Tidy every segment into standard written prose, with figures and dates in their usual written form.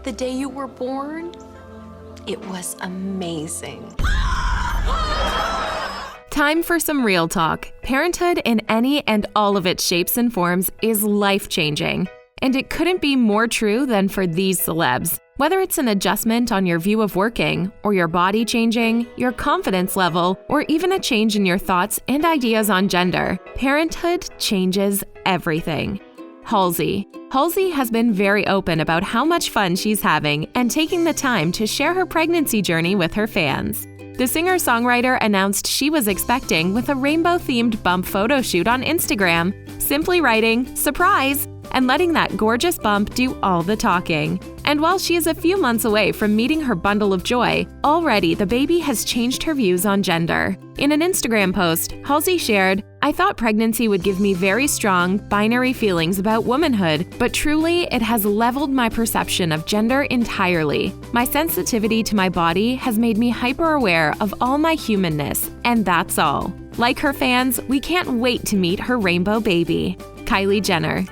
the day you were born, it was amazing. Time for some real talk. Parenthood in any and all of its shapes and forms is life-changing. And it couldn't be more true than for these celebs. Whether it's an adjustment on your view of working, or your body changing, your confidence level, or even a change in your thoughts and ideas on gender, parenthood changes everything. Halsey. Halsey has been very open about how much fun she's having and taking the time to share her pregnancy journey with her fans. The singer-songwriter announced she was expecting with a rainbow-themed bump photo shoot on Instagram, simply writing, "Surprise!" and letting that gorgeous bump do all the talking. And while she is a few months away from meeting her bundle of joy, already the baby has changed her views on gender. In an Instagram post, Halsey shared, "I thought pregnancy would give me very strong, binary feelings about womanhood, but truly it has leveled my perception of gender entirely. My sensitivity to my body has made me hyper-aware of all my humanness, and that's all." Like her fans, we can't wait to meet her rainbow baby. Kylie Jenner.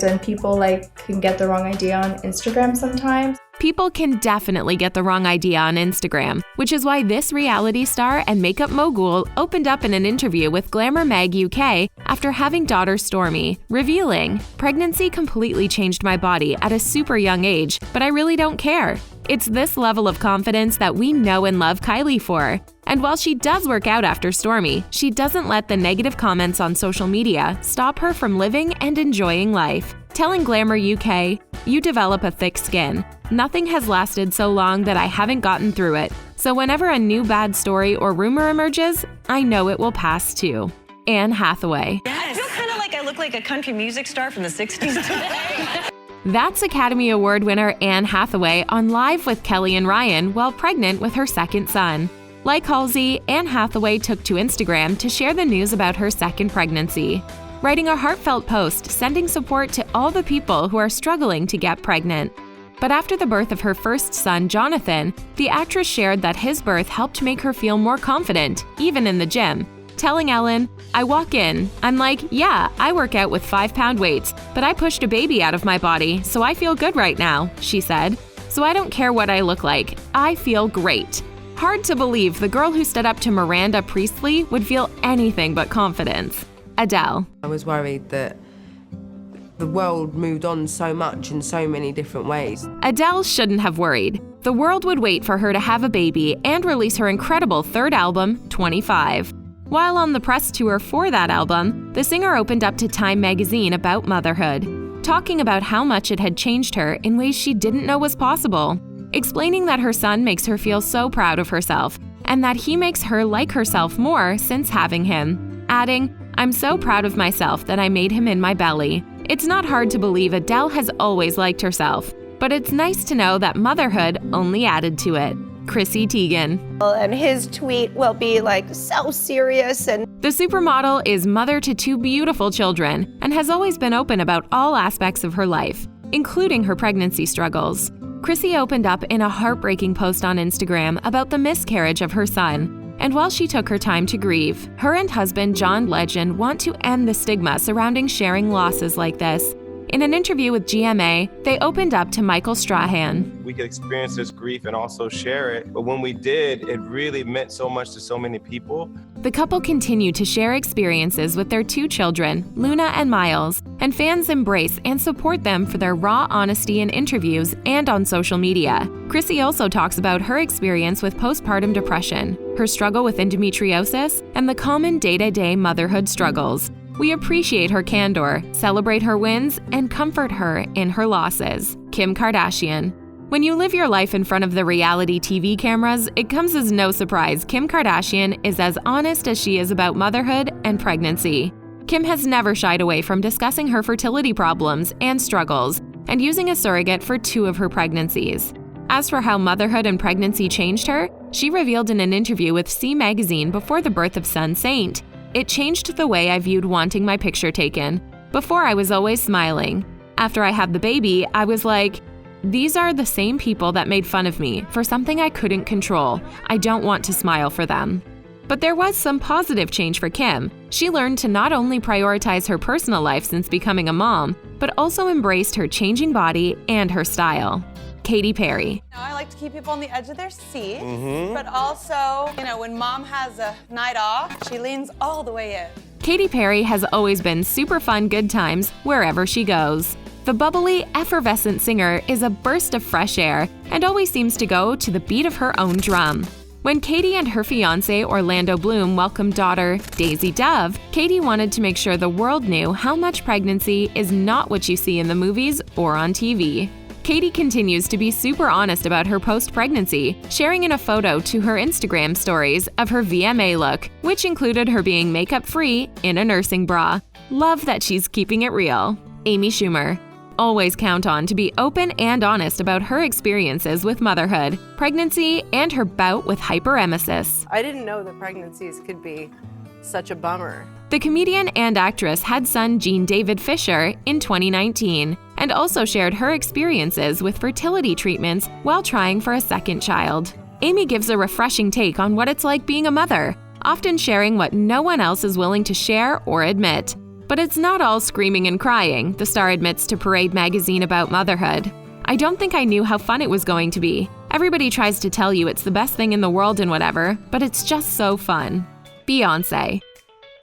And people can get the wrong idea on Instagram sometimes. People can definitely get the wrong idea on Instagram, which is why this reality star and makeup mogul opened up in an interview with Glamour Mag UK after having daughter Stormi, revealing, "Pregnancy completely changed my body at a super young age, but I really don't care." It's this level of confidence that we know and love Kylie for. And while she does work out after Stormi, she doesn't let the negative comments on social media stop her from living and enjoying life. Telling Glamour UK, "You develop a thick skin. Nothing has lasted so long that I haven't gotten through it. So whenever a new bad story or rumor emerges, I know it will pass too." Anne Hathaway. I feel kind of like I look like a country music star from the 60s today. That's Academy Award winner Anne Hathaway on Live with Kelly and Ryan while pregnant with her second son. Like Halsey, Anne Hathaway took to Instagram to share the news about her second pregnancy, writing a heartfelt post sending support to all the people who are struggling to get pregnant. But after the birth of her first son, Jonathan, the actress shared that his birth helped make her feel more confident, even in the gym, telling Ellen, "I walk in, I'm like, yeah, I work out with 5-pound weights, but I pushed a baby out of my body, so I feel good right now," she said. "So I don't care what I look like, I feel great." Hard to believe the girl who stood up to Miranda Priestley would feel anything but confidence. Adele. I was worried that the world moved on so much in so many different ways. Adele shouldn't have worried. The world would wait for her to have a baby and release her incredible third album, 25. While on the press tour for that album, the singer opened up to Time magazine about motherhood, talking about how much it had changed her in ways she didn't know was possible, explaining that her son makes her feel so proud of herself and that he makes her like herself more since having him, adding, "I'm so proud of myself that I made him in my belly." It's not hard to believe Adele has always liked herself, but it's nice to know that motherhood only added to it. Chrissy Teigen. And his tweet will be so serious and The supermodel is mother to 2 beautiful children and has always been open about all aspects of her life, including her pregnancy struggles. Chrissy opened up in a heartbreaking post on Instagram about the miscarriage of her son. And while she took her time to grieve, her and husband John Legend want to end the stigma surrounding sharing losses like this. In an interview with GMA, they opened up to Michael Strahan. We could experience this grief and also share it, but when we did, it really meant so much to so many people. The couple continued to share experiences with their 2 children, Luna and Miles, and fans embrace and support them for their raw honesty in interviews and on social media. Chrissy also talks about her experience with postpartum depression, her struggle with endometriosis, and the common day-to-day motherhood struggles. We appreciate her candor, celebrate her wins, and comfort her in her losses. Kim Kardashian. When you live your life in front of the reality TV cameras, it comes as no surprise Kim Kardashian is as honest as she is about motherhood and pregnancy. Kim has never shied away from discussing her fertility problems and struggles, and using a surrogate for 2 of her pregnancies. As for how motherhood and pregnancy changed her, she revealed in an interview with C Magazine before the birth of son Saint, "It changed the way I viewed wanting my picture taken. Before I was always smiling. After I had the baby, I was like, these are the same people that made fun of me for something I couldn't control. I don't want to smile for them." But there was some positive change for Kim. She learned to not only prioritize her personal life since becoming a mom, but also embraced her changing body and her style. Katy Perry. I like to keep people on the edge of their seats, but also, when mom has a night off, she leans all the way in. Katy Perry has always been super fun good times wherever she goes. The bubbly, effervescent singer is a burst of fresh air and always seems to go to the beat of her own drum. When Katy and her fiancé Orlando Bloom welcomed daughter Daisy Dove, Katy wanted to make sure the world knew how much pregnancy is not what you see in the movies or on TV. Katy continues to be super honest about her post-pregnancy, sharing in a photo to her Instagram stories of her VMA look, which included her being makeup-free in a nursing bra. Love that she's keeping it real. Amy Shumer. Always count on to be open and honest about her experiences with motherhood, pregnancy, and her bout with hyperemesis. I didn't know that pregnancies could be such a bummer. The comedian and actress had son Jean David Fisher in 2019 and also shared her experiences with fertility treatments while trying for a second child. Amy gives a refreshing take on what it's like being a mother, often sharing what no one else is willing to share or admit. But it's not all screaming and crying, the star admits to Parade magazine about motherhood. I don't think I knew how fun it was going to be. Everybody tries to tell you it's the best thing in the world and whatever, but it's just so fun. Beyonce.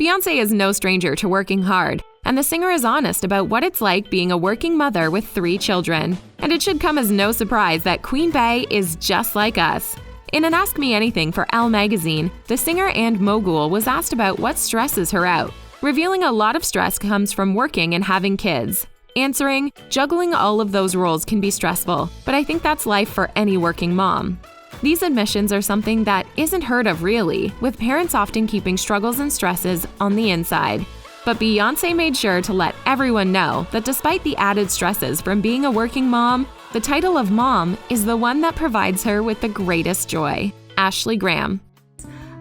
Beyonce is no stranger to working hard, and the singer is honest about what it's like being a working mother with 3 children. And it should come as no surprise that Queen Bey is just like us. In an Ask Me Anything for Elle magazine, the singer and mogul was asked about what stresses her out, revealing a lot of stress comes from working and having kids. Answering, juggling all of those roles can be stressful, but I think that's life for any working mom. These admissions are something that isn't heard of really, with parents often keeping struggles and stresses on the inside. But Beyonce made sure to let everyone know that despite the added stresses from being a working mom, the title of mom is the one that provides her with the greatest joy. Ashley Graham.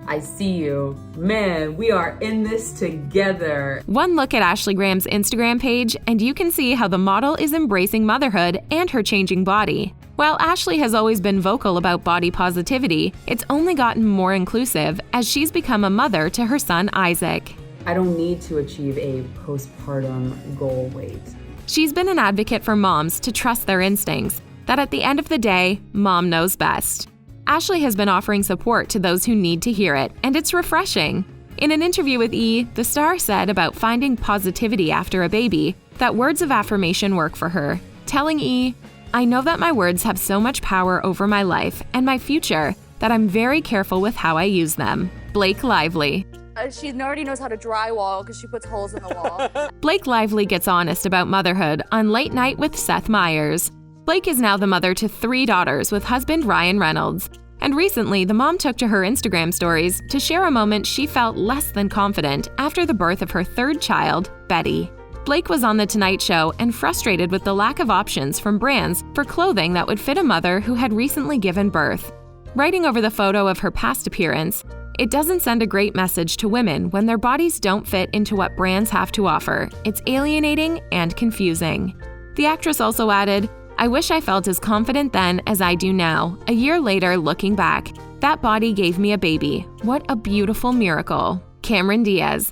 I see you. Man, we are in this together. One look at Ashley Graham's Instagram page, and you can see how the model is embracing motherhood and her changing body. While Ashley has always been vocal about body positivity, it's only gotten more inclusive as she's become a mother to her son Isaac. I don't need to achieve a postpartum goal weight. She's been an advocate for moms to trust their instincts, that at the end of the day, mom knows best. Ashley has been offering support to those who need to hear it, and it's refreshing. In an interview with E!, the star said about finding positivity after a baby that words of affirmation work for her, telling E!, "I know that my words have so much power over my life and my future that I'm very careful with how I use them." Blake Lively. She already knows how to drywall because she puts holes in the wall. Blake Lively gets honest about motherhood on Late Night with Seth Meyers. Blake is now the mother to 3 daughters with husband Ryan Reynolds. And recently, the mom took to her Instagram stories to share a moment she felt less than confident after the birth of her 3rd child, Betty. Blake was on The Tonight Show and frustrated with the lack of options from brands for clothing that would fit a mother who had recently given birth. Writing over the photo of her past appearance, "It doesn't send a great message to women when their bodies don't fit into what brands have to offer. It's alienating and confusing." The actress also added, "I wish I felt as confident then as I do now. A year later, looking back, that body gave me a baby. What a beautiful miracle." Cameron Diaz.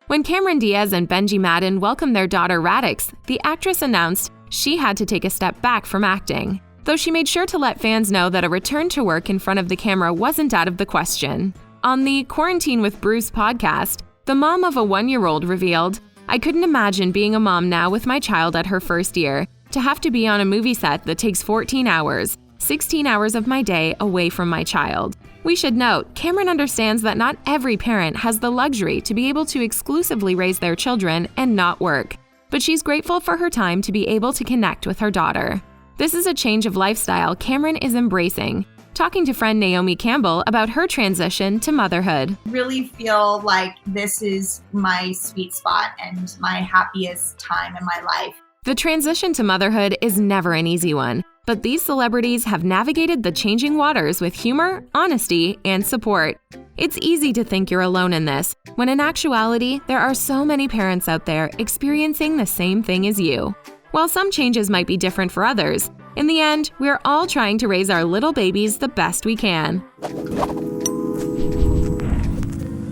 When Cameron Diaz and Benji Madden welcomed their daughter Radix, the actress announced she had to take a step back from acting, though she made sure to let fans know that a return to work in front of the camera wasn't out of the question. On the Quarantine with Bruce podcast, the mom of a 1-year-old revealed, "I couldn't imagine being a mom now with my child at her 1st year. To have to be on a movie set that takes 14 hours, 16 hours of my day away from my child." We should note, Cameron understands that not every parent has the luxury to be able to exclusively raise their children and not work, but she's grateful for her time to be able to connect with her daughter. This is a change of lifestyle Cameron is embracing, talking to friend Naomi Campbell about her transition to motherhood. Really feel like this is my sweet spot and my happiest time in my life. The transition to motherhood is never an easy one, but these celebrities have navigated the changing waters with humor, honesty, and support. It's easy to think you're alone in this, when in actuality, there are so many parents out there experiencing the same thing as you. While some changes might be different for others, in the end, we're all trying to raise our little babies the best we can.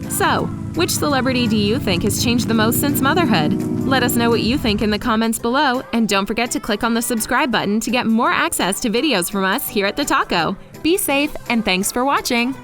So, which celebrity do you think has changed the most since motherhood? Let us know what you think in the comments below, and don't forget to click on the subscribe button to get more access to videos from us here at The Taco. Be safe, and thanks for watching!